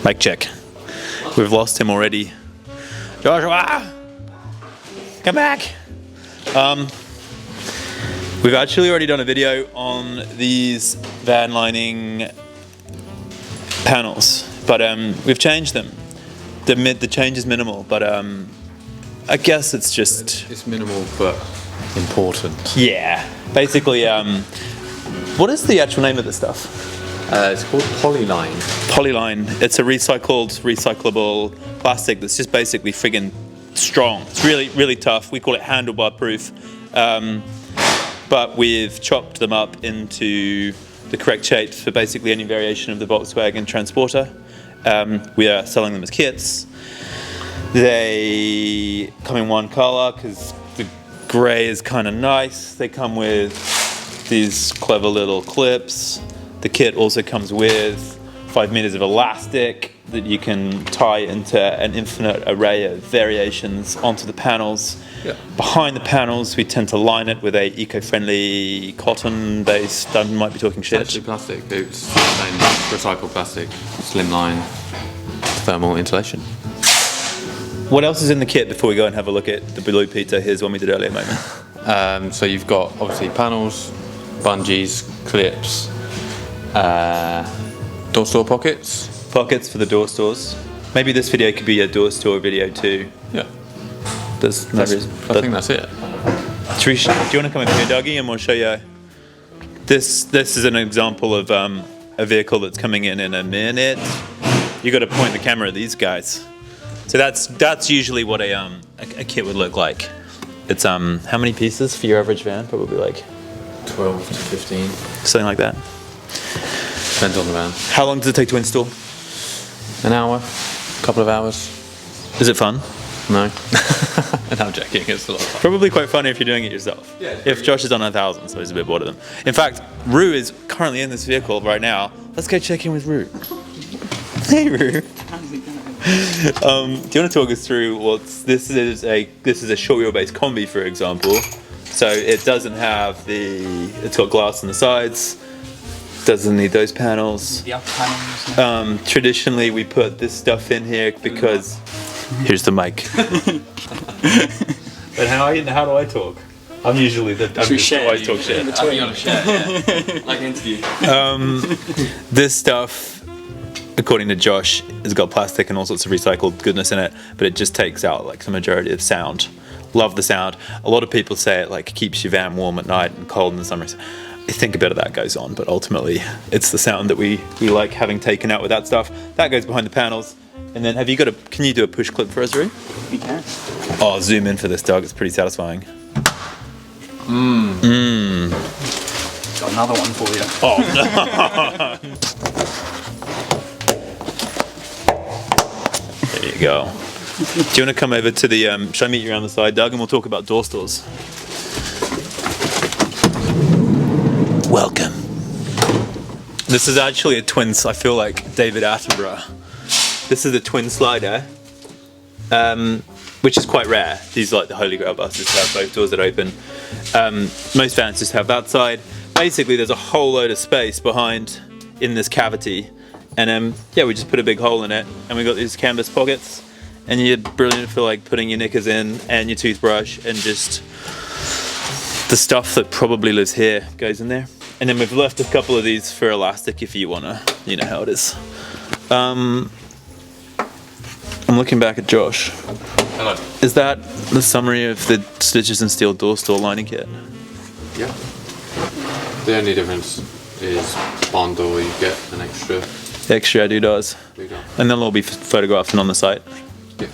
Mic check. We've lost him already. Joshua! Come back! We've actually already done a video on these van lining panels, but we've changed them. The change is minimal, but I guess it's just... It's minimal, but important. Yeah. Basically, what is the actual name of this stuff? It's called Polyline. Polyline. It's a recyclable plastic that's just basically friggin' strong. It's really, really tough. We call it handlebar proof. But we've chopped them up into the correct shapes for basically any variation of the Volkswagen Transporter. We are selling them as kits. They come in one color because the grey is kind of nice. They come with these clever little clips. The kit also comes with 5 meters of elastic that you can tie into an infinite array of variations onto the panels. Yeah. Behind the panels, we tend to line it with a eco-friendly cotton-based. I might be talking shit. It's actually plastic. It's recycled plastic, slimline, thermal insulation. What else is in the kit before we go and have a look at the Blue Peter? Here's one we did earlier, moment. So you've got obviously panels, bungees, clips, door store pockets. Pockets for the door stores. Maybe this video could be a door store video too. Yeah. There's no reason. I think that's it. Do you want to come in here, Dougie, and we'll show you? This is an example of a vehicle that's coming in a minute. You got to point the camera at these guys. So that's usually what a kit would look like. It's how many pieces for your average van? Probably like 12 to 15. something like that. Depends on the van. How long does it take to install? An hour, couple of hours. Is it fun? No. And I'm joking, it's a lot of fun. Probably quite funny if you're doing it yourself. Yeah. If Josh is on 1,000, so he's a bit bored of them. In fact, Rue is currently in this vehicle right now. Let's go check in with Rue. Hey, Rue. Do you want to talk us through this is a short wheelbase combi, for example. So it doesn't have it's got glass on the sides. Doesn't need those panels. The upper panels. Traditionally, we put this stuff in here because here's the mic. But how do I talk? I'm usually always talk shit. Like an interview. This stuff, according to Josh, has got plastic and all sorts of recycled goodness in it, but it just takes out like the majority of sound. Love the sound. A lot of people say it like keeps your van warm at night and cold in the summer. I think a bit of that goes on, but ultimately it's the sound that we like having taken out with that stuff. That goes behind the panels. And then can you do a push clip for us, Roo? We can. Oh, zoom in for this, Doug. It's pretty satisfying. Got another one for you. Oh, no. There you go. Do you want to come over to the, should I meet you around the side, Doug, and we'll talk about door stores? Welcome. This is actually a twin, I feel like David Attenborough. This is a twin slider, which is quite rare. These are like the holy grail buses to have both doors that open. Most vans just have that side. Basically, there's a whole load of space behind in this cavity. And yeah, we just put a big hole in it, and we got these canvas pockets. And you're brilliant for like putting your knickers in and your toothbrush, and just the stuff that probably lives here goes in there. And then we've left a couple of these for elastic if you wanna, you know how it is. I'm looking back at Josh. Hello. Is that the summary of the Stitches and Steel door store lining kit? Yeah. The only difference is barn door, you get an extra Extra doodads. doodah. And they'll all be photographed and on the site. Yeah.